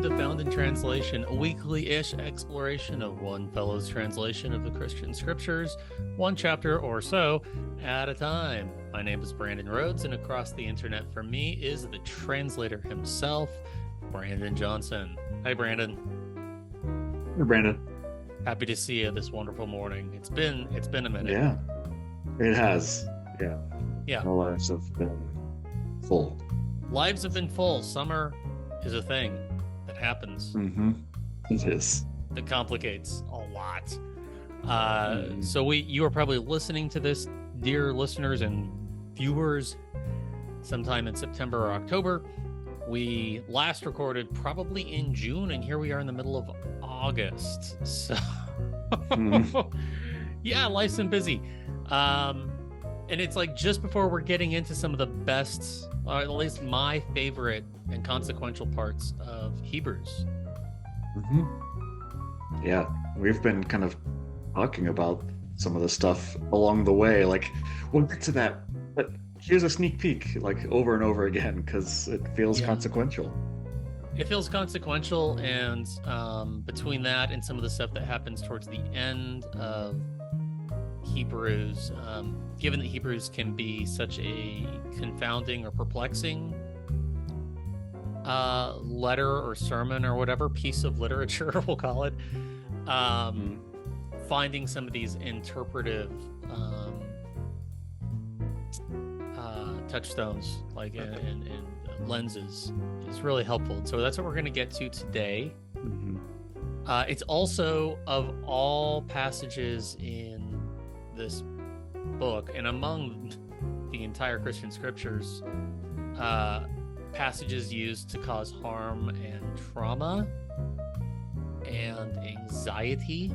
welcome to Found in Translation, a weekly-ish exploration of one fellow's translation of the Christian scriptures, one chapter or so at a time. My name is Brandon Rhodes, and across the internet from me is the translator himself, Brandon Johnson. Hi, Brandon. Hey, Brandon. Happy to see you this wonderful morning. It's been a minute. Yeah, it has. Yeah. Our lives have been full. Lives have been full. Summer is a thing that happens. It is. That complicates a lot. So you are probably listening to this, dear listeners and viewers, sometime in September or October. We last recorded probably in June, and here we are in the middle of August. So yeah, life's been busy. And it's like just before we're getting into some of the best, or at least my favorite and consequential parts of Hebrews. Yeah, we've been kind of talking about some of the stuff along the way. Like, we'll get to that, but here's a sneak peek, like over and over again, because it feels consequential. It feels consequential, and between that and some of the stuff that happens towards the end of Hebrews, given that Hebrews can be such a confounding or perplexing letter or sermon or whatever piece of literature we'll call it, finding some of these interpretive touchstones, like and lenses, is really helpful. And so that's what we're going to get to today. It's also, of all passages in this book and among the entire Christian scriptures, passages used to cause harm and trauma and anxiety.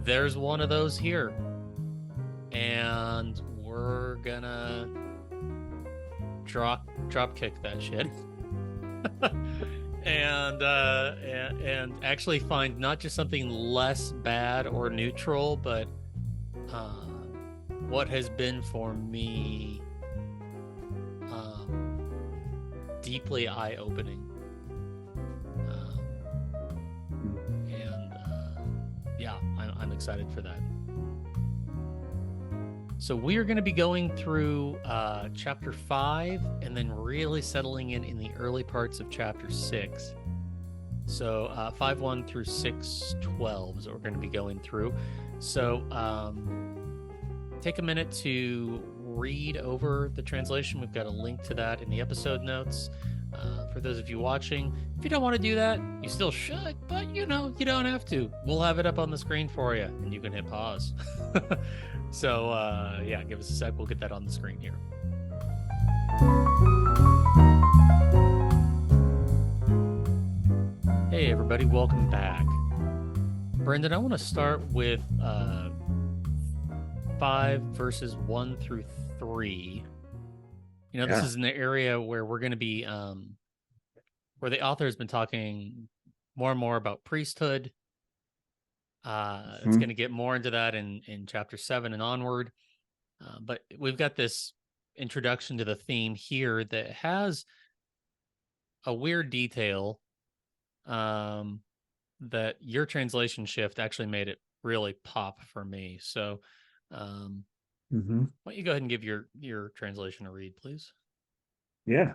There's one of those here, and we're gonna drop kick that shit. and actually find not just something less bad or neutral, but what has been for me deeply eye-opening. I'm excited for that. So we are going to be going through chapter 5 and then really settling in the early parts of chapter 6. So 5:1 through 6:12 is what we're going to be going through. So take a minute to read over the translation. We've got a link to that in the episode notes. For those of you watching, if you don't want to do that, you still should, but you don't have to. We'll have it up on the screen for you, and you can hit pause. So, give us a sec. We'll get that on the screen here. Hey, everybody. Welcome back. Brendan, I want to start with 5 verses 1 through 3. This is an area where we're going to be, where the author has been talking more and more about priesthood. It's going to get more into that in chapter 7 and onward. But we've got this introduction to the theme here that has a weird detail that your translation shift actually made it really pop for me. So why don't you go ahead and give your translation a read, please? Yeah.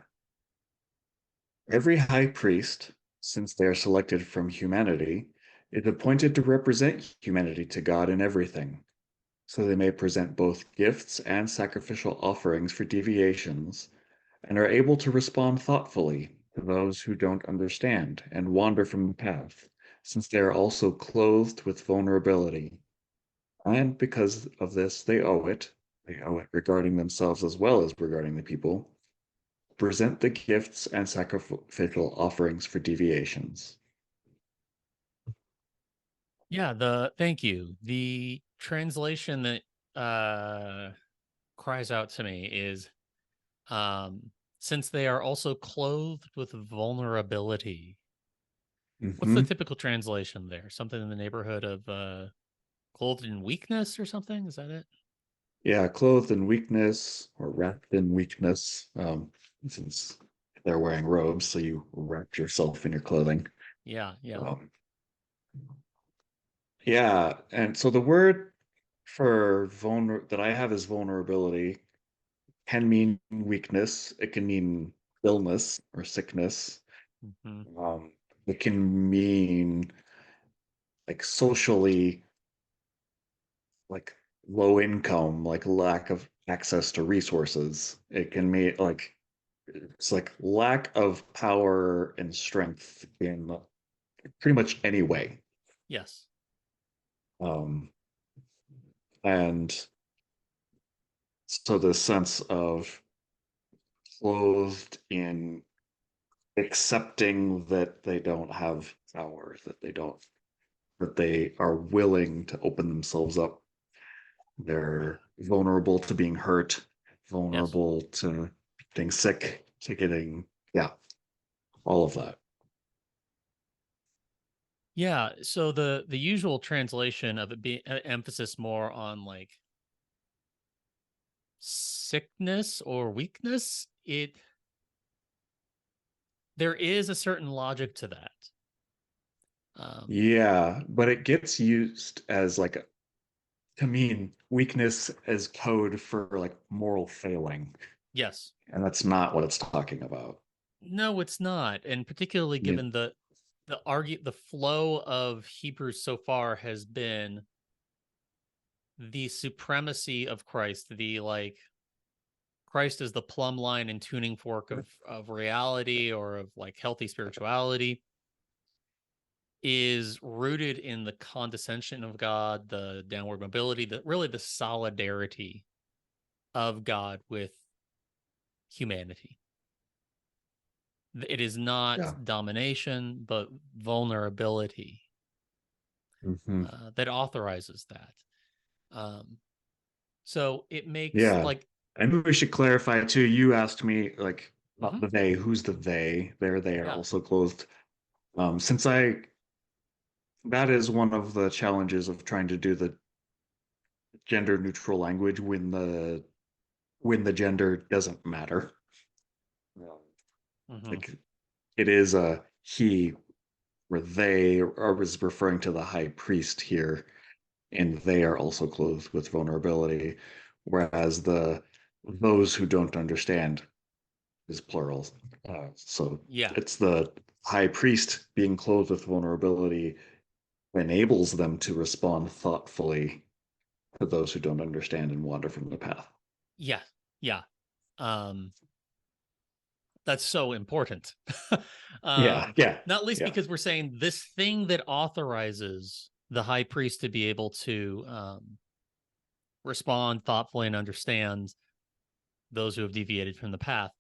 Every high priest, since they are selected from humanity, is appointed to represent humanity to God in everything, so they may present both gifts and sacrificial offerings for deviations, and are able to respond thoughtfully to those who don't understand and wander from the path, since they are also clothed with vulnerability. And because of this, they owe it regarding themselves as well as regarding the people, present the gifts and sacrificial offerings for deviations. Yeah, thank you. The translation that cries out to me is, since they are also clothed with vulnerability. What's the typical translation there? Something in the neighborhood of clothed in weakness or something? Is that it? Yeah, clothed in weakness or wrapped in weakness, since they're wearing robes, so you wrap yourself in your clothing. Yeah, yeah. Um, yeah, and so the word for vulner that I have is vulnerability can mean weakness. It can mean illness or sickness. Hmm. Um, it can mean like socially, like low income, like lack of access to resources. It can mean like it's like lack of power and strength in pretty much any way. Yes. Um, and so the sense of clothed in accepting that they don't have power, that they are willing to open themselves up. They're vulnerable to being hurt, Yes. vulnerable to getting sick, to getting, yeah, all of that. Yeah. So the usual translation of it being emphasis more on like sickness or weakness, there is a certain logic to that. Um, Yeah, but it gets used as like to mean weakness as code for like moral failing. yes. And that's not what it's talking about. No, it's not. And particularly I mean, given the flow of Hebrews so far has been the supremacy of Christ, the like Christ is the plumb line and tuning fork of reality or of like healthy spirituality, is rooted in the condescension of God, the downward mobility, really the solidarity of God with humanity. It is not yeah. domination, but vulnerability Hmm. that authorizes that. Um, so it makes Yeah. like, And maybe we should clarify too. You asked me like about mhm, the they, who's the they? They are yeah, also clothed. Since I that is one of the challenges of trying to do the gender neutral language when the gender doesn't matter. Um, mhm, Like it is a he where they are was referring to the high priest here, and they are also clothed with vulnerability, whereas the those who don't understand is plural. So yeah, it's the high priest being clothed with vulnerability enables them to respond thoughtfully to those who don't understand and wander from the path. yeah, yeah. Um, that's so important. Yeah, um, yeah, Not least yeah, because we're saying this thing that authorizes the high priest to be able to respond thoughtfully and understand those who have deviated from the path.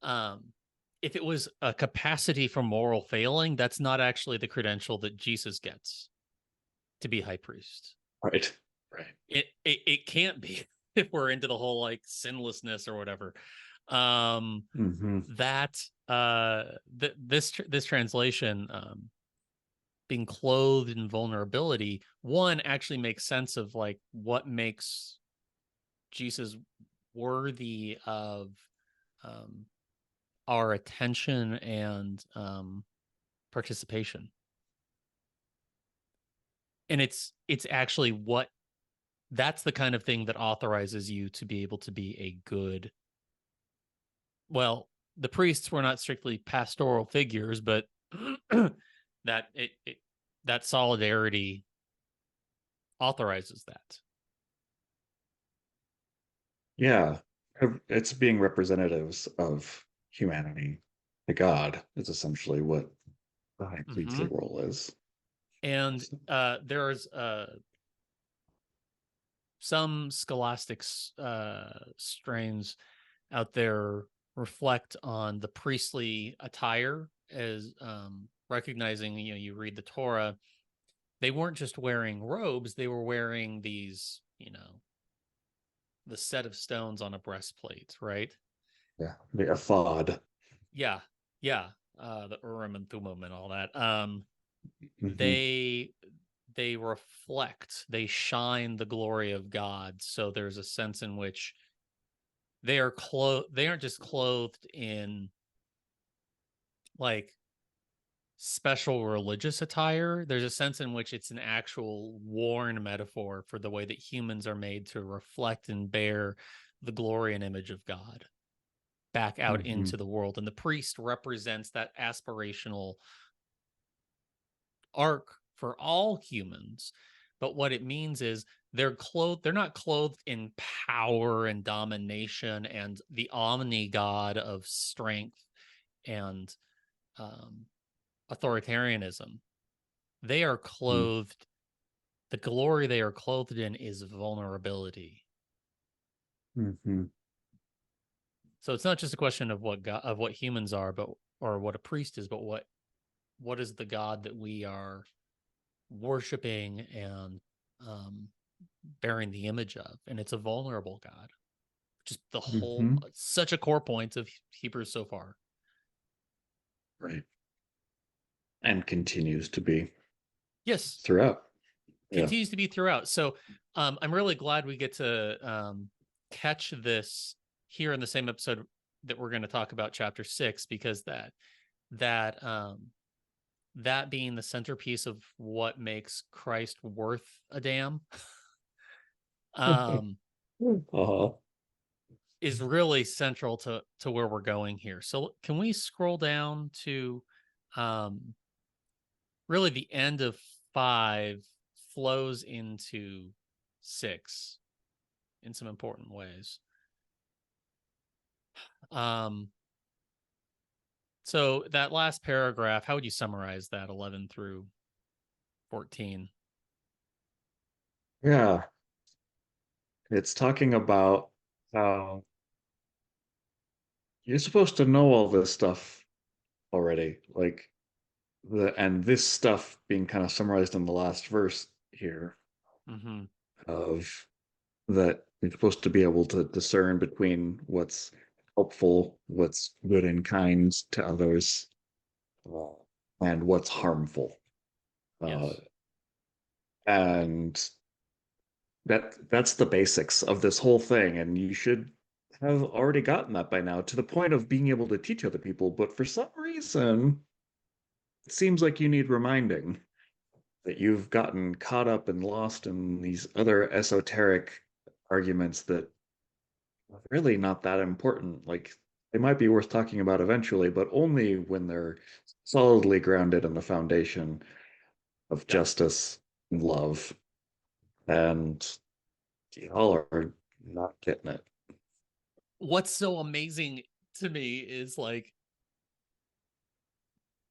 Um, if it was a capacity for moral failing, that's not actually the credential that Jesus gets to be high priest. right, right. It can't be if we're into the whole like sinlessness or whatever. Um, Hmm. that this translation, being clothed in vulnerability, one actually makes sense of like what makes Jesus worthy of um, our attention and participation. And it's actually what that's the kind of thing that authorizes you to be able to be a good, well, the priests were not strictly pastoral figures, but it that solidarity authorizes that. Yeah, it's being representatives of humanity. The God is essentially what the high priestly Mm-hmm. role is. And there's some scholastic strains out there reflect on the priestly attire as recognizing, you read the Torah, they weren't just wearing robes, they were wearing these, the set of stones on a breastplate, right? Yeah, the ephod. Yeah, yeah. The Urim and Thummim and all that. Hmm. They they reflect, they shine the glory of God. So there's a sense in which they aren't just clothed in like special religious attire. There's a sense in which it's an actual worn metaphor for the way that humans are made to reflect and bear the glory and image of God back out into the world. And the priest represents that aspirational arc for all humans. But what it means is they're not clothed in power and domination and the omni god of strength and authoritarianism. They are clothed, the glory they are clothed in is vulnerability. So it's not just a question of what God, of what humans are, but or what a priest is, but what is the God that we are worshiping and bearing the image of. And it's a vulnerable God. Just the whole such a core point of Hebrews so far. Right. And continues to be. Yes. Throughout. Continues to be throughout. So I'm really glad we get to catch this here in the same episode that we're going to talk about chapter 6, because that being the centerpiece of what makes Christ worth a damn is really central to where we're going here. So can we scroll down to really the end of 5 flows into 6 in some important ways. So that last paragraph, how would you summarize that 11 through 14? Yeah. It's talking about how you're supposed to know all this stuff already. Like and this stuff being kind of summarized in the last verse here of that you're supposed to be able to discern between what's helpful, what's good and kind to others, and what's harmful. Yes. And that's the basics of this whole thing, and you should have already gotten that by now, to the point of being able to teach other people. But for some reason, it seems like you need reminding, that you've gotten caught up and lost in these other esoteric arguments that are really not that important. Like, they might be worth talking about eventually, but only when they're solidly grounded in the foundation of justice and love. And y'all are not getting it. What's so amazing to me is like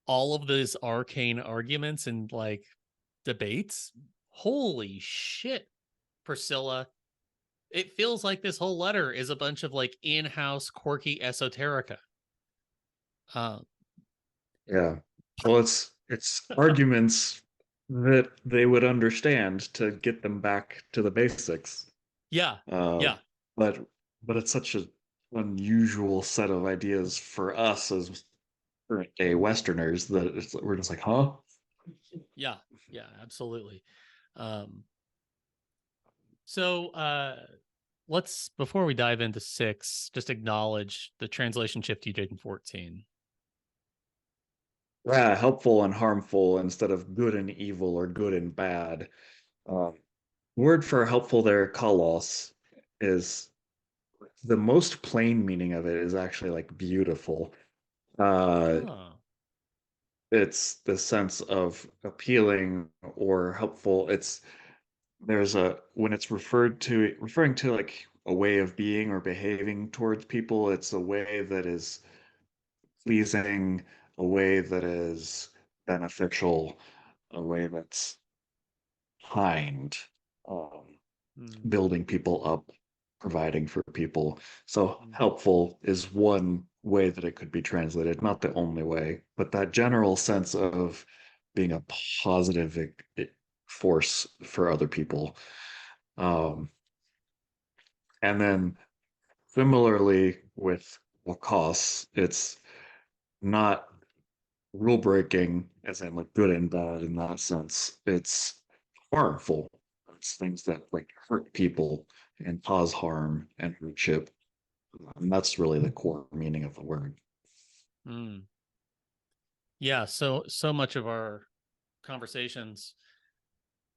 all of these arcane arguments and like debates. Holy shit, Priscilla. It feels like this whole letter is a bunch of like in-house quirky esoterica. Yeah. Well, it's arguments that they would understand to get them back to the basics. Yeah. Yeah. But it's such an unusual set of ideas for us as current day Westerners that we're just like, huh? Yeah. Yeah. Absolutely. So let's, before we dive into 6, just acknowledge the translation shift you did in 14. Yeah, helpful and harmful instead of good and evil or good and bad. Word for helpful there, kalos, is the most plain meaning of it is actually like beautiful. It's the sense of appealing or helpful. There's a when it's referring to like a way of being or behaving towards people, it's a way that is pleasing, a way that is beneficial, a way that's kind, building people up, providing for people. So helpful is one way that it could be translated, not the only way, but that general sense of being a positive force for other people. And then similarly with wakos, it's not rule breaking as in like good and bad in that sense. It's harmful. It's things that like hurt people and cause harm and hardship. And that's really the core meaning of the word. Mm. Yeah, so much of our conversations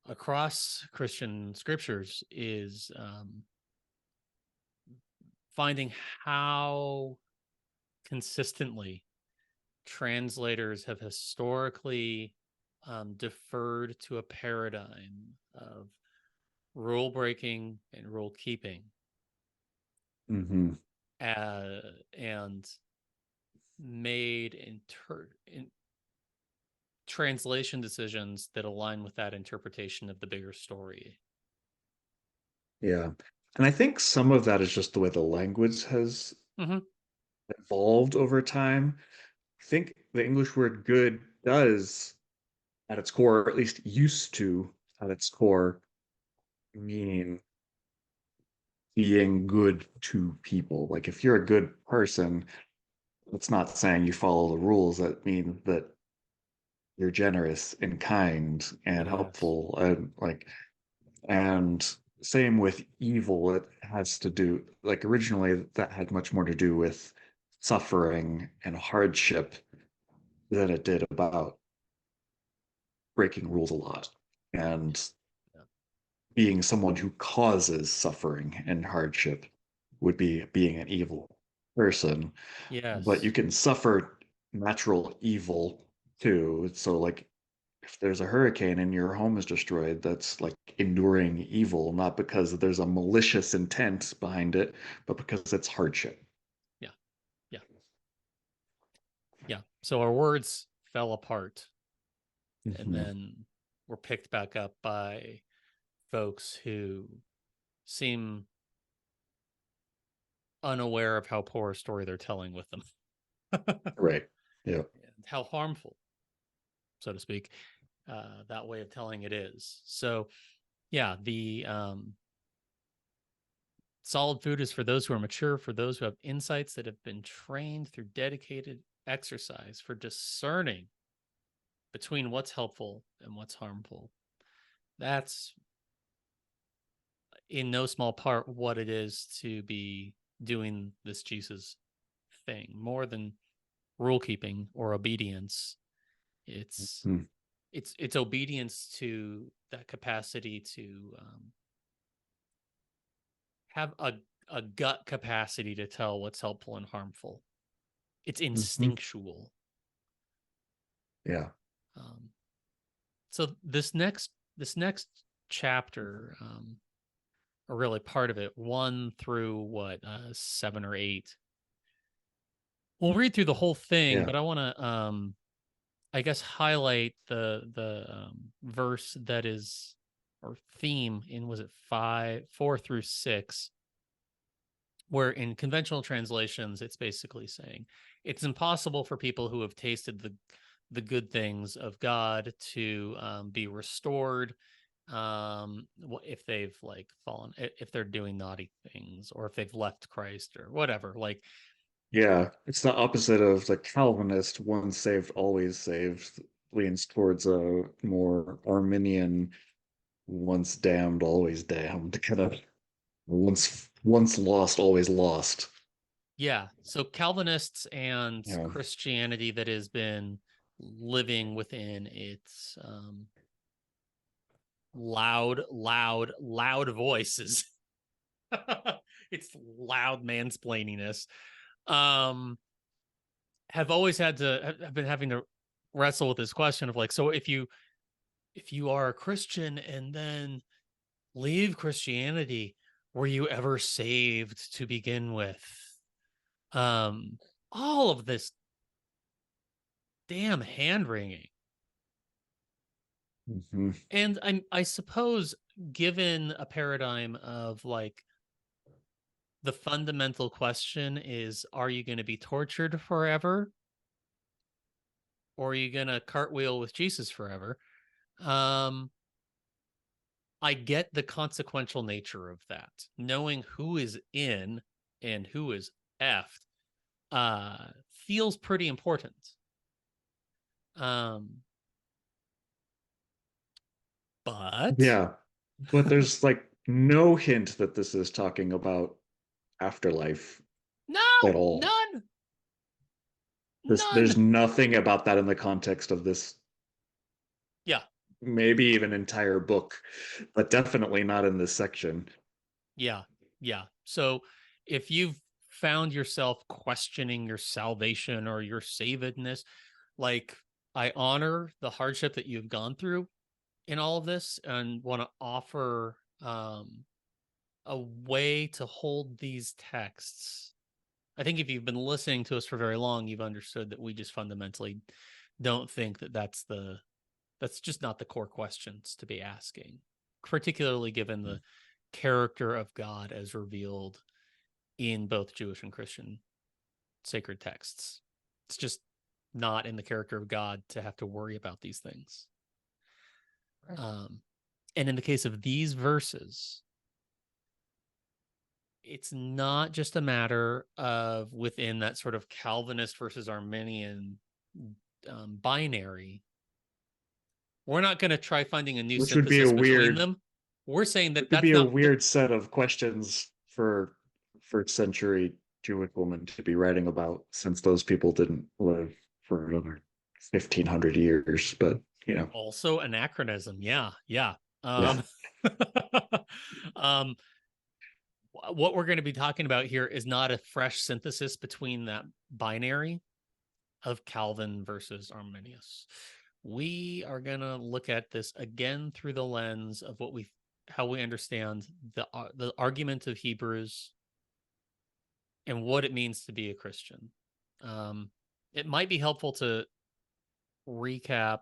across Christian scriptures is finding how consistently translators have historically deferred to a paradigm of rule breaking and rule keeping, Mm-hmm. and made in translation decisions that align with that interpretation of the bigger story. Yeah. And I think some of that is just the way the language has Mm-hmm. evolved over time. I think the English word good does, at its core, or at least used to, at its core, mean being good to people. Like if you're a good person, it's not saying you follow the rules. That means that you're generous and kind and Yes. helpful and like and same with evil. It has to do like originally that had much more to do with suffering and hardship than it did about breaking rules a lot and Yeah. being someone who causes suffering and hardship would be being an evil person. But you Yes. can suffer natural evil too. So like if there's a hurricane and your home is destroyed, that's like enduring evil, not because there's a malicious intent behind it, but because it's hardship. Yeah. Yeah. Yeah. So our words fell apart and Mhm. then were picked back up by folks who seem unaware of how poor a story they're telling with them. Right. Yeah. And how harmful, so to speak, that way of telling it is. So, yeah, the solid food is for those who are mature, for those who have insights that have been trained through dedicated exercise for discerning between what's helpful and what's harmful. That's in no small part what it is to be doing this Jesus thing. More than rule keeping or obedience, it's Mhm. it's obedience to that capacity to have a gut capacity to tell what's helpful and harmful. It's Mhm. instinctual. Yeah. Um, so this next chapter, or really part of it, 1 through 7 or 8. We'll read through the whole thing, Yeah. but I want to, I guess, highlight the verse that is, or theme in, was it 4 through 6, where in conventional translations it's basically saying it's impossible for people who have tasted the good things of God to be restored if they've like fallen, if they're doing naughty things, or if they've left Christ or whatever. Like, Yeah. It's the opposite of the Calvinist once saved, always saved, leans towards a more Arminian once damned, always damned kind of once lost, always lost. yeah, so Calvinists and Yeah. Christianity that has been living within its loud voices. It's loud mansplaininess. Um, have always had to have been having to wrestle with this question of like, so if you are a Christian and then leave Christianity, were you ever saved to begin with? Um, all of this damn hand wringing. Mhm. And I suppose, given a paradigm of like, the fundamental question is, are you going to be tortured forever, or are you going to cartwheel with Jesus forever? Um, I get the consequential nature of that. Knowing who is in and who is effed feels pretty important. Um, What? Yeah. But there's like no hint that this is talking about afterlife at No, all. none. There's None. nothing about that in the context of this, Yeah. maybe even entire book, but definitely not in this section. Yeah. Yeah. So if you've found yourself questioning your salvation or your savedness, like, I honor the hardship that you've gone through in all of this and want to offer a way to hold these texts. I think if you've been listening to us for very long, you've understood that we just fundamentally don't think that that's just not the core questions to be asking, particularly given the character of God as revealed in both Jewish and Christian sacred texts. It's just not in the character of God to have to worry about these things. And in the case of these verses, it's not just a matter of within that sort of Calvinist versus Arminian binary. We're not going to try finding a new Which would be a synthesis between weird, them. We're saying it that could that's be a not the, weird set of questions for first century Jewish women to be writing about, since those people didn't live for another 1500 years. But also anachronism. Yeah, yeah. yeah. Um, what we're going to be talking about here is not a fresh synthesis between that binary of Calvin versus Arminius. We are going to look at this again through the lens of how we understand the argument of Hebrews and what it means to be a Christian. It might be helpful to recap.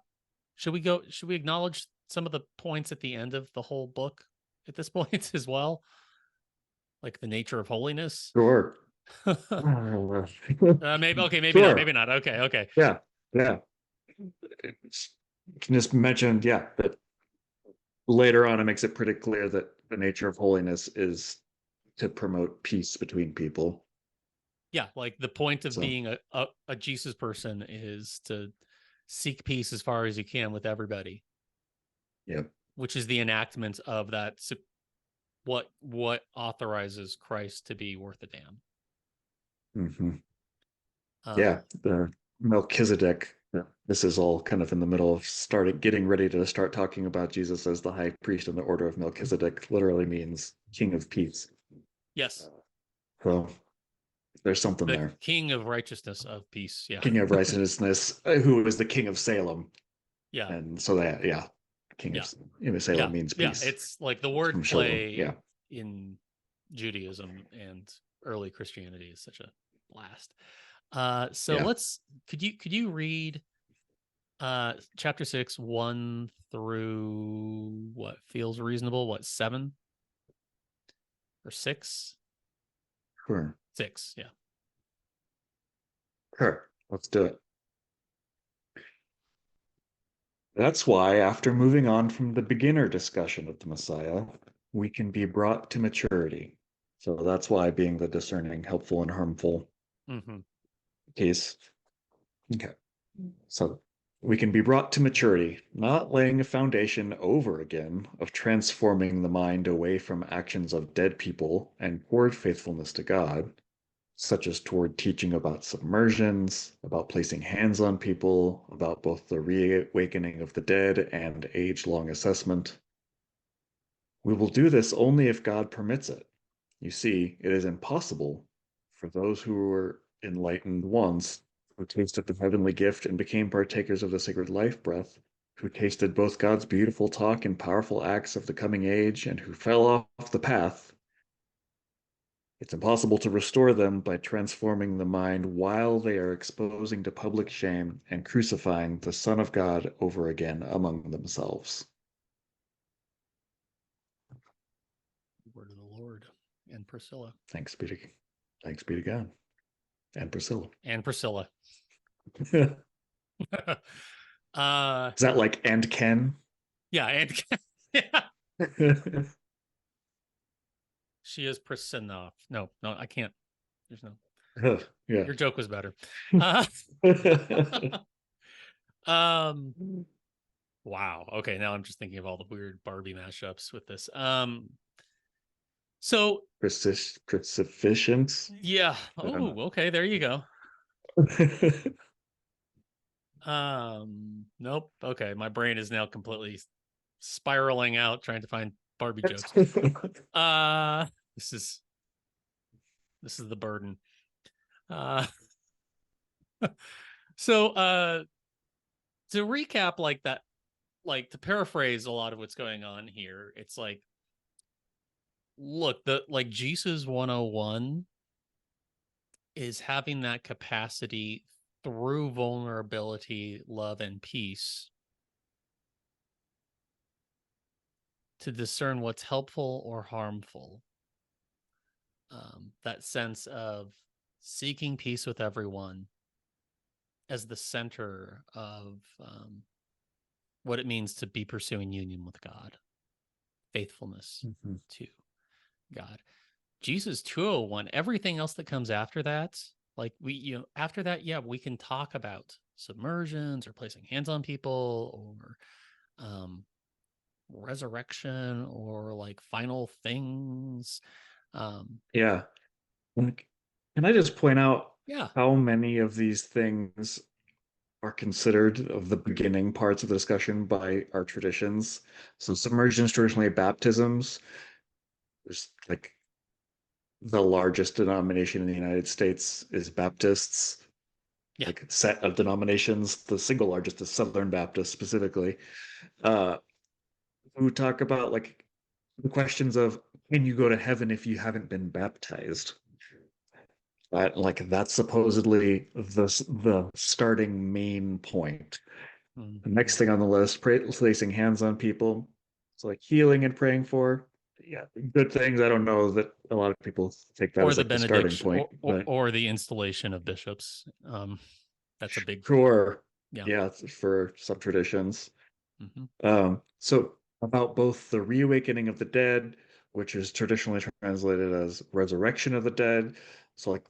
Should we acknowledge some of the points at the end of the whole book at this point as well? Like the nature of holiness? Sure. Maybe, okay, maybe not, maybe Sure. not. Okay, okay. Yeah. Yeah. Can just mention, yeah, that later on it makes it pretty clear that the nature of holiness is to promote peace between people. Yeah, like the point of So, being a Jesus person is to seek peace as far as you can with everybody, yeah. which is the enactment of that what authorizes Christ to be worth a damn. Hmm. Um, Yeah. The Melchizedek. This is all kind of in the middle of getting ready to start talking about Jesus as the high priest in the order of Melchizedek. Literally means king of peace. yes, So there's something the there. king of righteousness of peace. Yeah, King of righteousness, who is the king of Salem. yeah, And so that, yeah, king yeah, of yeah, Salem means yeah. peace. It's like the It's word from Shalom. play Yeah. in Judaism and early Christianity is such a blast. So Yeah. could you read chapter 6 1 through what feels reasonable, what, 7 or 6? Sure. 6, yeah. Sure. Let's do it. That's why, after moving on from the beginner discussion of the Messiah, we can be brought to maturity. So that's why being the discerning, helpful, and harmful Mm-hmm. case. Okay. So we can be brought to maturity, not laying a foundation over again of transforming the mind away from actions of dead people and toward faithfulness to God, such as toward teaching about submersions, about placing hands on people, about both the reawakening of the dead and age long assessment. We will do this only if God permits it. You see, it is impossible for those who were enlightened once, who tasted the heavenly gift and became partakers of the sacred life breath, who tasted both God's beautiful talk and powerful acts of the coming age, and who fell off the path. It's impossible to restore them by transforming the mind while they are exposing to public shame and crucifying the Son of God over again among themselves. Word of the Lord. And Priscilla. Thanks be to, thanks be to God and Priscilla. And Priscilla. Is uh that like and Ken? yeah, and yeah. She is Priscilla. No, I can't. There's no. Yeah. Your joke was better. Uh, um Wow. Okay, now I'm just thinking of all the weird Barbie mashups with this. So Crucifixient. yeah. I don't Oh, okay, there you go. know. Nope. Okay, my brain is now completely spiraling out trying to find Barbie jokes. Uh this is the burden. Uh so to recap like that, like to paraphrase a lot of what's going on here, it's like, look, the like Jesus 101 is having that capacity through vulnerability, love, and peace to discern what's helpful or harmful. That sense of seeking peace with everyone as the center of what it means to be pursuing union with God, faithfulness to God. Jesus 201, everything else that comes after that, like after that, yeah, we can talk about submersions or placing hands on people or resurrection or like final things. Yeah. Can I just point out Yeah. how many of these things are considered of the beginning parts of the discussion by our traditions? So submersions, traditionally baptisms, there's like the largest denomination in the United States is Baptists. Yeah. Like set of denominations, the single largest is Southern Baptist specifically. Uh, who talk about like the questions of can you go to heaven if you haven't been baptized? That like that's supposedly the starting main point. The next thing on the list, placing hands on people. It's like healing and praying for. Yeah, good things. I don't know that a lot of people take that Or as the like the starting benediction point, but or the installation of bishops. That's a big, sure. yeah. Yeah, for some traditions. Mm-hmm. So about both the reawakening of the dead, which is traditionally translated as resurrection of the dead, so like,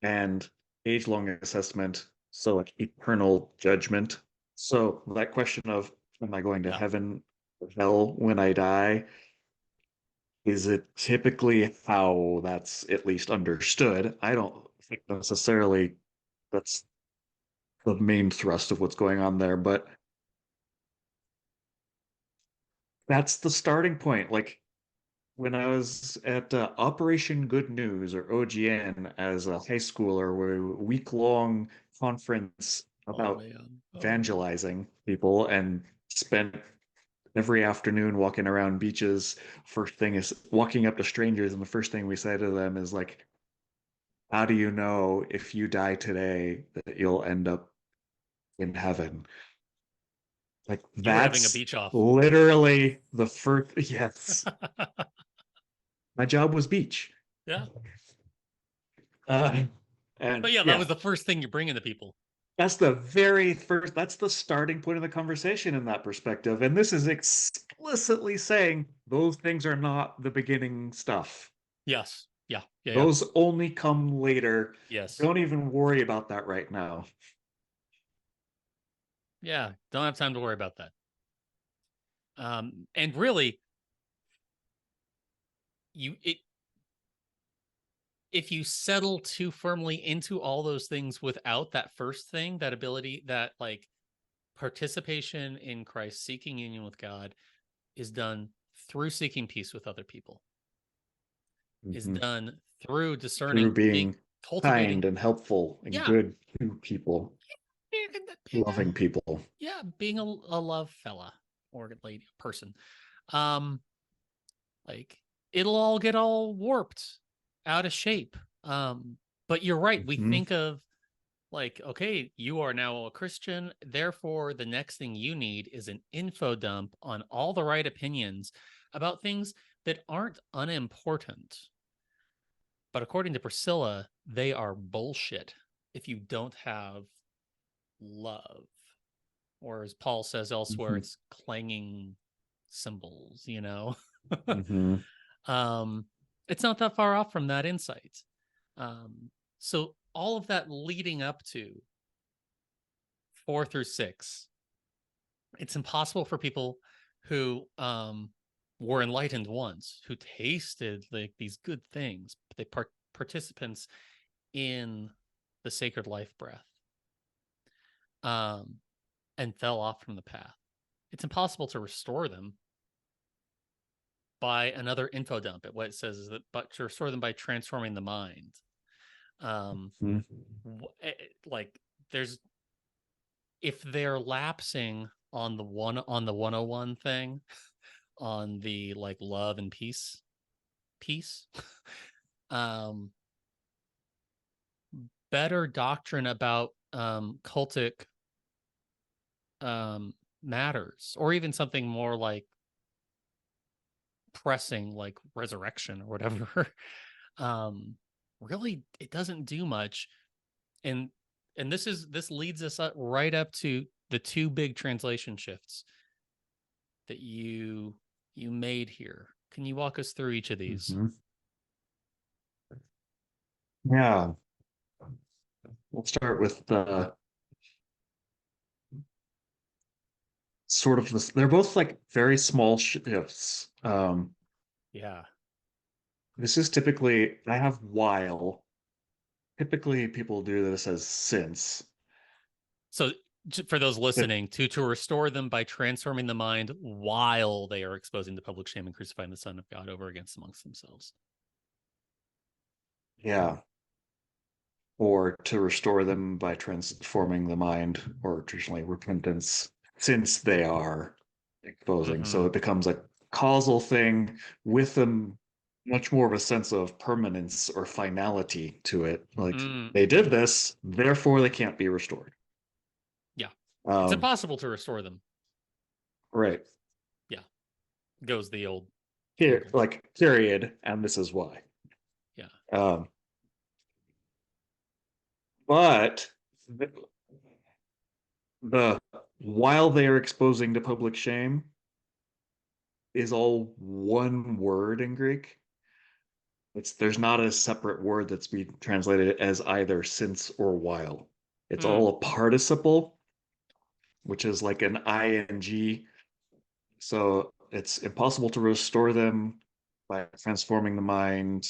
and age-long assessment, so like eternal judgment. So that question of am I going to Yeah. heaven or hell when I die? Is it typically how that's at least understood? I don't think necessarily that's the main thrust of what's going on there, but that's the starting point. Like when I was at Operation Good News or OGN as a high schooler, where a week-long conference Oh about man. Oh. evangelizing people and spent every afternoon walking around beaches. First thing is walking up to strangers, and the first thing we say to them is like, how do you know if you die today that you'll end up in heaven? Like You were having a that's beach off. literally the first. Yes, my job was beach. Yeah. Uh, and But yeah, that yeah, was the first thing you're bringing to people. that's the very first, that's the starting point of the conversation in that perspective. And this is explicitly saying those things are not the beginning stuff. Yes. Yeah. Yeah. Yeah. Those only come later. Yes. Don't even worry about that right now. Yeah. Don't have time to worry about that. And really, you it if you settle too firmly into all those things without that first thing, that ability, that like participation in Christ, seeking union with God, is done through seeking peace with other people, is Mhm. done through Through discerning, being being kind cultivating. and helpful and Yeah. good to people, Being a, loving people. yeah, being a love fella or lady person. Um, like it'll all get all warped, out of shape. But you're right. We Mhm. think of like, okay, you are now a Christian. Therefore, the next thing you need is an info dump on all the right opinions about things that aren't unimportant. But according to Priscilla, they are bullshit if you don't have love. Or as Paul says elsewhere, Mhm. it's clanging cymbals, Mhm. um, it's not that far off from that insight. So all of that leading up to 4 through 6 It's impossible for people who were enlightened once, who tasted like these good things, they participants in the sacred life breath, um, and fell off from the path. It's impossible to restore them by another info dump. What it says is that, but to restore them by transforming the mind. Mhm. Like there's, if they're lapsing on the 101 thing, on the like love and peace, um better doctrine about cultic matters, or even something more like pressing like resurrection or whatever. um Really it doesn't do much. And this leads us up right up to the two big translation shifts that you made here. Can you walk us through each of these? Mhm. Yeah, we'll start with the sort of this. They're both like very small shifts. Yeah. This is typically, I have while. Typically, people do this as since. So for those But listening, to restore them by transforming the mind while they are exposing the public shame and crucifying the Son of God over against amongst themselves. yeah, or to restore them by transforming the mind, or traditionally repentance, since they are exposing. Mm-hmm. So it becomes a causal thing with them, much more of a sense of permanence or finality to it. Like they did Mm-hmm. this, therefore they can't be restored. Yeah. It's Um, impossible to restore them. right. Yeah. Goes the old Here, cable. like period, and this is why. Yeah. Um, but the while they are exposing to public shame is all one word in Greek. There's not a separate word that's being translated as either since or while. It's Mm. all a participle, which is like an ing. So it's impossible to restore them by transforming the mind,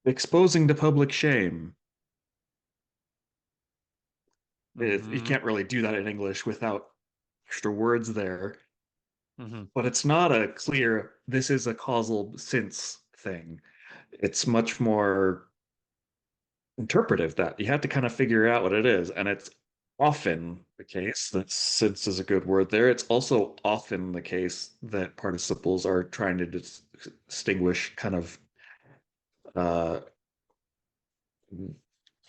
exposing to public shame. You Mm-hmm. can't really do that in English without extra words there. Mm-hmm. But it's not a clear, this is a causal since thing. It's much more interpretive that you have to kind of figure out what it is. And it's often the case that since is a good word there. It's also often the case that participles are trying to distinguish kind of uh,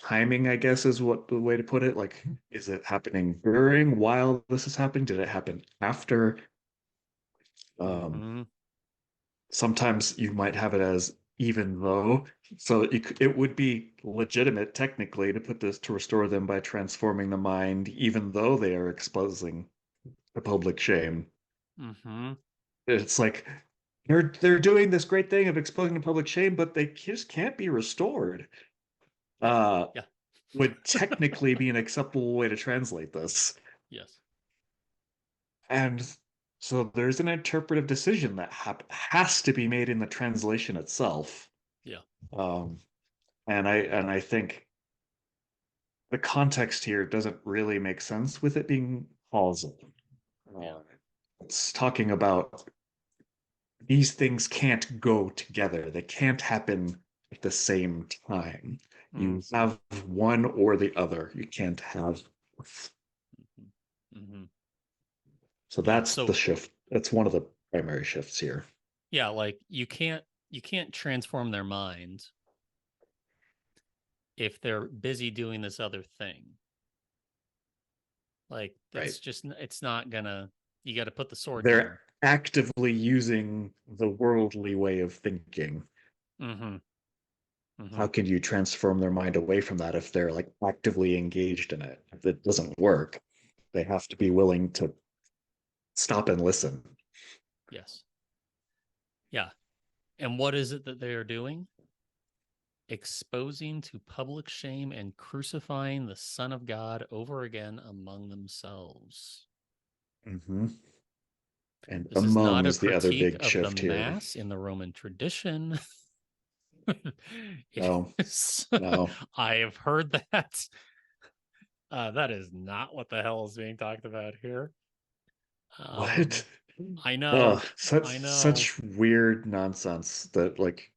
timing, I guess, is what the way to put it. Like, is it happening during while this is happening? Did it happen after? Um, Mm-hmm. Sometimes you might have it as even though. So it would be legitimate technically to put this to restore them by transforming the mind, even though they are exposing the public shame. Mm-hmm. It's like they're doing this great thing of exposing the public shame, but they just can't be restored. Yeah. Uh, Yeah. would technically be an acceptable way to translate this. Yes. And so there's an interpretive decision that has to be made in the translation itself. Yeah. Um, and I think the context here doesn't really make sense with it being causal. Yeah. Uh, it's talking about these things can't go together. They can't happen at the same time. Mm-hmm. You have one or the other. You can't have both. Mm-hmm. So Yeah. that's the So shift. That's one of the primary shifts here. yeah, like you can't transform their mind if they're busy doing this other thing. Like Right. it's not gonna, you got to put the sword They're down. actively using the worldly way of thinking. Mm-hmm. Mm-hmm. How can you transform their mind away from that if they're like actively engaged in it? If it doesn't work, they have to be willing to stop and listen. Yes. Yeah. And what is it that they are doing? Exposing to public shame and crucifying the Son of God over again among themselves. Mm-hmm. And This is among not a is the other critique big of the shift here. Mass in the Roman tradition. No, no. I have heard that. That is not what the hell is being talked about here. What? I Oh, know. I know. such weird nonsense that like,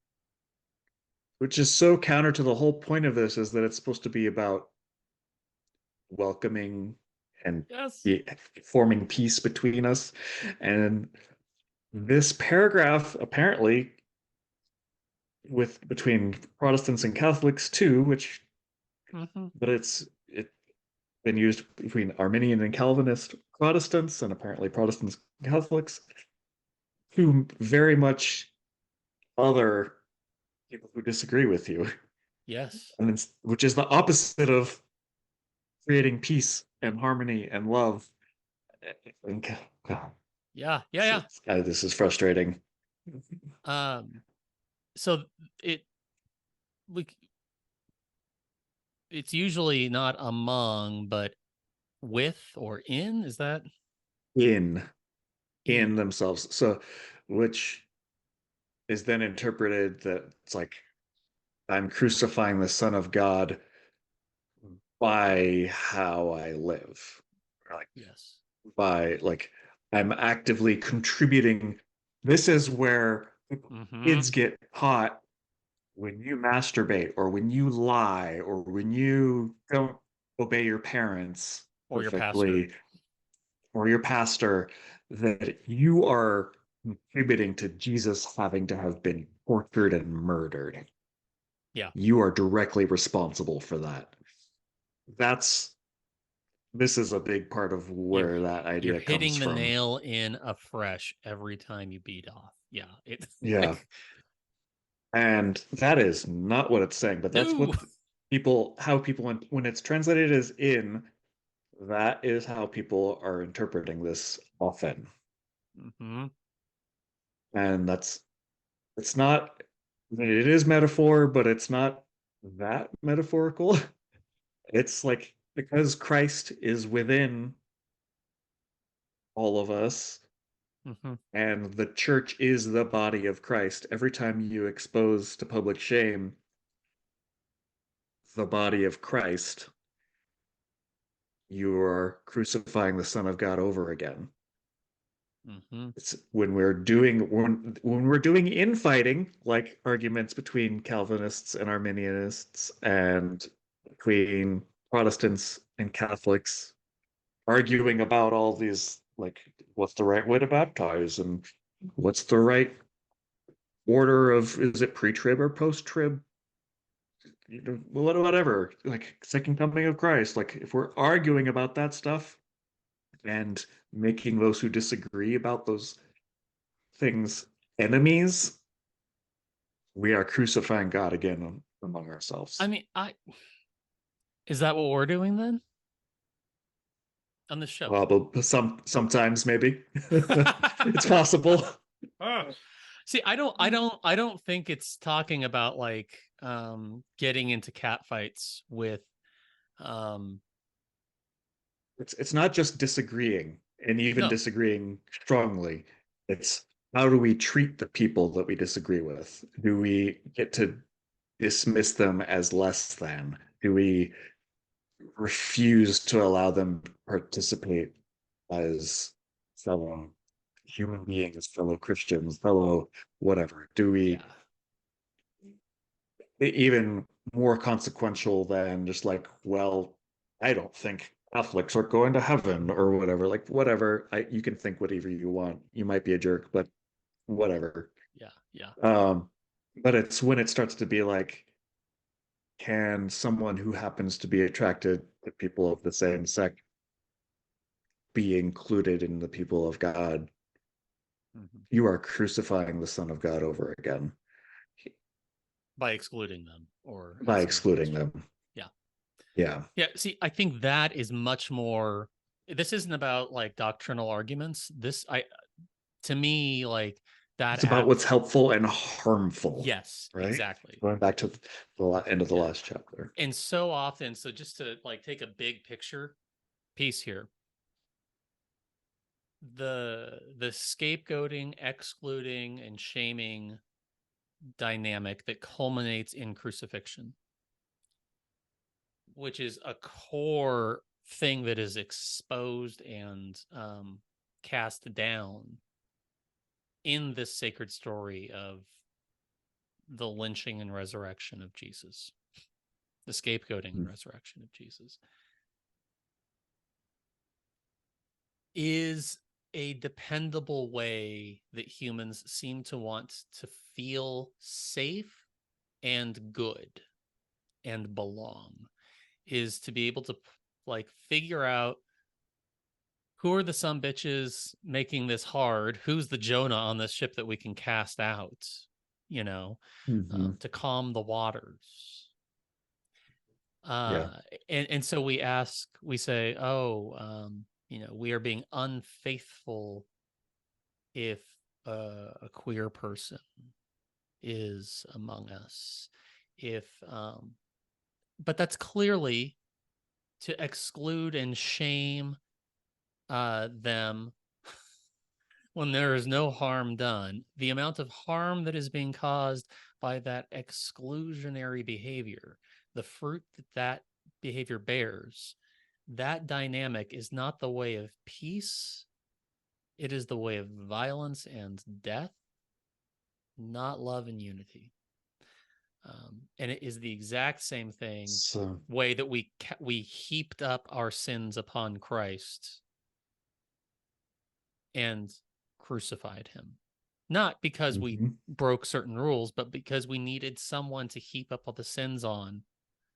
which is so counter to the whole point of this is that it's supposed to be about welcoming and Yes. be, forming peace between us. And this paragraph apparently with between Protestants and Catholics too, which Mm-hmm. but it's been used between Arminian and Calvinist Protestants and apparently Protestants and Catholics, who very much other people who disagree with you, Yes. and which is the opposite of creating peace and harmony and love. And, Yeah. Yeah. this is frustrating. Yeah. So it we it's usually not among, but with or in. Is that In in? themselves, so which is then interpreted that it's like I'm crucifying the Son of God by how I live, like Yes. by like I'm actively contributing. This is where Mm-hmm. kids get caught when you masturbate or when you lie or when you don't obey your parents Or your pastor. perfectly or your pastor, that you are contributing to Jesus having to have been tortured and murdered. Yeah. You are directly responsible for that. That's this is a big part of You're where that you're idea comes hitting the from. nail in afresh every time you beat off. Yeah. It's Yeah. like And that is not what it's saying, but that's no. what people, how people, when it's translated as in, that is how people are interpreting this often. Mm-hmm. And it's not, it is metaphor, but it's not that metaphorical. It's like because Christ is within all of us Mm-hmm. and the church is the body of Christ, every time you expose to public shame the body of Christ, you are crucifying the Son of God over again. Mm-hmm. It's when we're doing infighting, like arguments between Calvinists and Arminianists and between Protestants and Catholics, arguing about all these like what's the right way to baptize and what's the right order of is it pre-trib or post-trib, whatever, like second coming of Christ. Like if we're arguing about that stuff and making those who disagree about those things enemies, we are crucifying God again among I ourselves. mean, I is that what we're doing then on the show? But sometimes maybe it's possible. See, I don't think it's talking about like getting into cat fights with um It's not just disagreeing and even no. disagreeing strongly. It's how do we treat the people that we disagree with? Do we get to dismiss them as less than? Do we refuse to allow them to participate as fellow human beings, fellow Christians, fellow whatever? Do we Yeah. even more consequential than just like, well, I don't think Catholics are going to heaven or whatever. Like whatever, you can think whatever you want. You might be a jerk, but whatever. Yeah. Yeah. Um, but it's when it starts to be like, can someone who happens to be attracted to people of the same sex be included in the people of God? Mm-hmm. You are crucifying the Son of God over again By excluding them or by asking a excluding question. them. Yeah. Yeah. Yeah. See, I think that is much more. This isn't about like doctrinal arguments. This, I, to me, like that It's about act. what's helpful and harmful, Yes, right? exactly. Going back to the end of the Yeah. last chapter. And so often, so just to like take a big picture piece here, the scapegoating, excluding, and shaming dynamic that culminates in crucifixion, which is a core thing that is exposed and cast down in this sacred story of the lynching and resurrection of Jesus, the scapegoating and resurrection of Jesus, is a dependable way that humans seem to want to feel safe and good and belong, is to be able to like figure out who are the some bitches making this hard, who's the Jonah on this ship that we can cast out, you know, to calm the waters. Yeah. And so we say, we are being unfaithful if a queer person is among us. But that's clearly to exclude and shame them when there is no harm done. The amount of harm that is being caused by that exclusionary behavior, the fruit that behavior bears, that dynamic is not the way of peace. It is the way of violence and death, not love and unity. And it is the exact same thing, way that we heaped up our sins upon Christ and crucified him. Not because we broke certain rules, but because we needed someone to heap up all the sins on.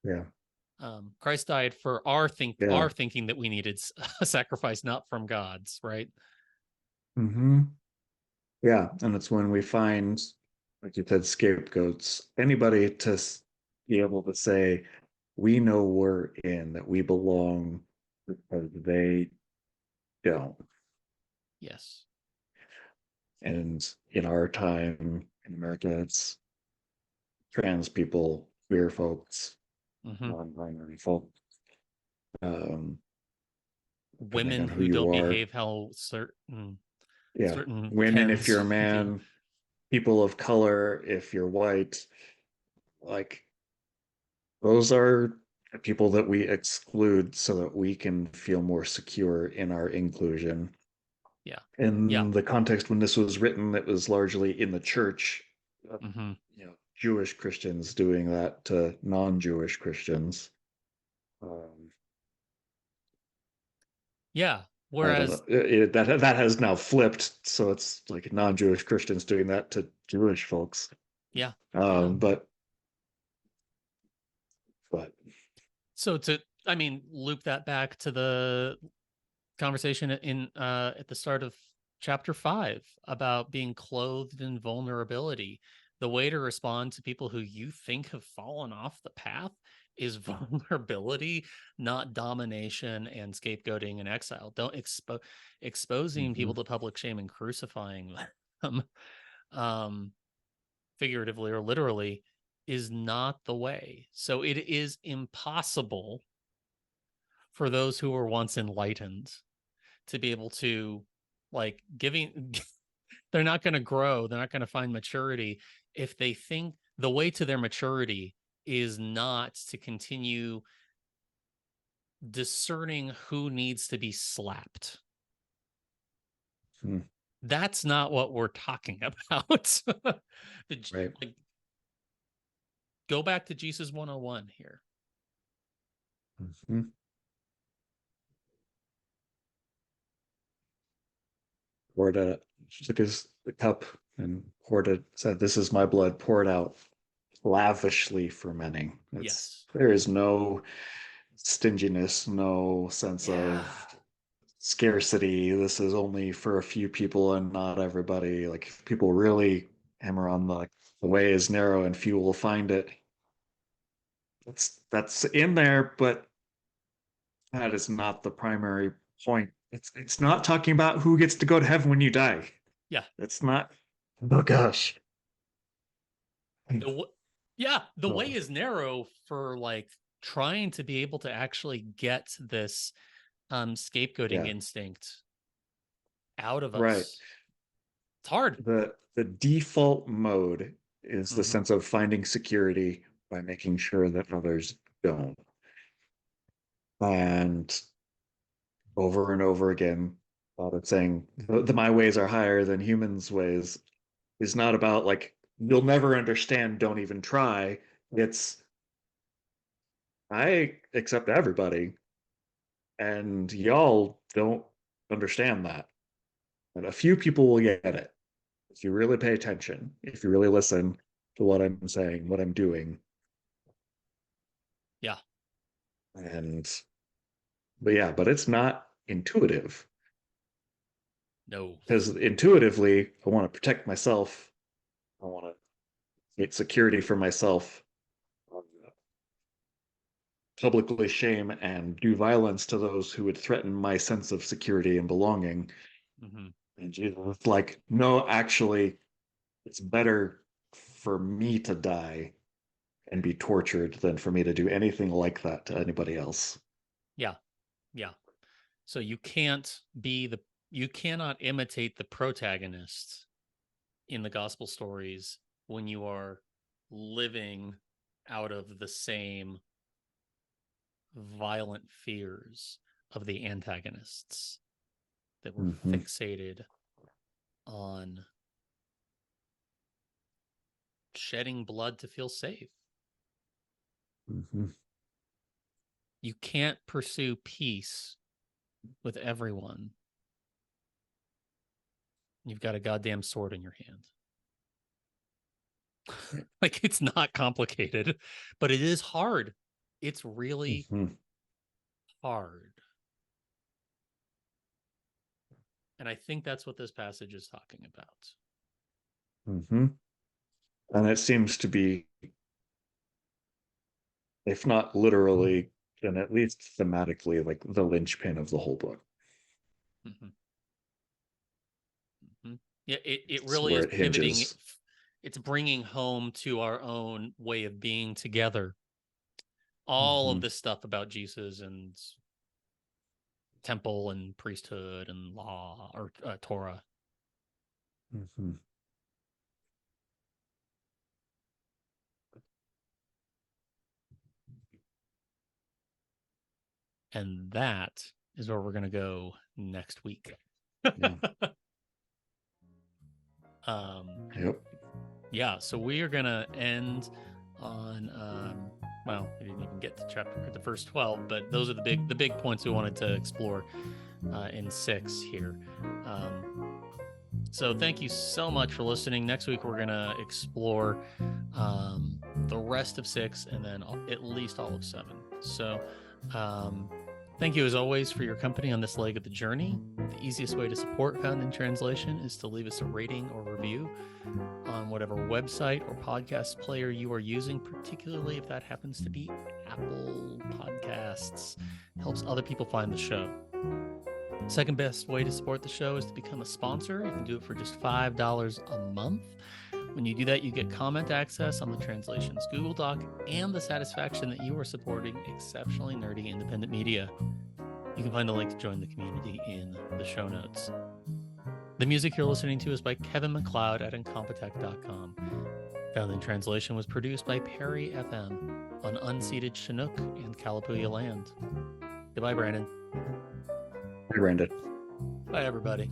Yeah. Christ died for our thinking that we needed a sacrifice, not from God's, right? Yeah, and it's when we find, like you said, scapegoats, anybody to be able to say, we know we're in, that we belong, because they don't. Yes. And in our time in America, it's trans people, queer folks, non-binary folk, women who who you don't are. behave how certain Women if you're a do. man, people of color if you're white, like those are people that we exclude so that we can feel more secure in our inclusion. Yeah. In the context when this was written, it was largely in the church, Jewish Christians doing that to non-Jewish Christians. Whereas that has now flipped, so it's like non-Jewish Christians doing that to Jewish folks. But so loop that back to the conversation in at the start of chapter 5 about being clothed in vulnerability. The way to respond to people who you think have fallen off the path is vulnerability, not domination and scapegoating and exile. Don't exposing people to public shame and crucifying them, figuratively or literally, is not the way. So it is impossible for those who were once enlightened to be able to they're not going to grow, they're not going to find maturity if they think the way to their maturity is not to continue discerning who needs to be slapped. That's not what we're talking about. Go back to Jesus 101 here. Took the cup and poured it, said, "This is my blood poured out lavishly for many." There is no stinginess, no sense of scarcity. This is only for a few people and not everybody. Like, if people really hammer on the way is narrow and few will find it. That's in there, but that is not the primary point. It's not talking about who gets to go to heaven when you die. It's not. Oh gosh. The way is narrow for trying to be able to actually get this scapegoating instinct out of Right. us. It's hard. The default mode is the sense of finding security by making sure that others don't. And over and over again, thought of saying the my ways are higher than humans' ways is not about like you'll never understand, don't even try. It's I accept everybody, and y'all don't understand that. And a few people will get it if you really pay attention, if you really listen to what I'm saying, what I'm doing. Yeah. And but it's not intuitive. No. Because intuitively, I want to protect myself. I want to get security for myself, publicly shame and do violence to those who would threaten my sense of security and belonging. And Jesus was like, no, actually, it's better for me to die and be tortured than for me to do anything like that to anybody else. Yeah. Yeah. So you cannot imitate the protagonist in the gospel stories when you are living out of the same violent fears of the antagonists that were fixated on shedding blood to feel safe. You can't pursue peace with everyone. You've got a goddamn sword in your hand. Like, it's not complicated, but it is hard. It's really hard. And I think that's what this passage is talking about. And it seems to be, if not literally, then at least thematically, like the linchpin of the whole book. Yeah, it really is it pivoting. hinges. It's bringing home to our own way of being together all of this stuff about Jesus and temple and priesthood and law or Torah. And that is where we're going to go next week. Yeah. Yep. Yeah, so we are going to end on well, we didn't even get to the first 12, but those are the big points we wanted to explore in 6 here. So thank you so much for listening. Next week we're going to explore the rest of 6 and then at least all of 7. So thank you as always for your company on this leg of the journey. The easiest way to support Found in Translation is to leave us a rating or review on whatever website or podcast player you are using, particularly if that happens to be Apple Podcasts. It helps other people find the show. Second best way to support the show is to become a sponsor. You can do it for just $5 a month. When you do that, you get comment access on the Translations Google Doc and the satisfaction that you are supporting exceptionally nerdy independent media. You can find a link to join the community in the show notes. The music you're listening to is by Kevin MacLeod at Incompetech.com. Found in Translation was produced by Perry FM on unceded Chinook and Kalapuya land. Goodbye, Brandon. Bye, Brandon. Bye, everybody.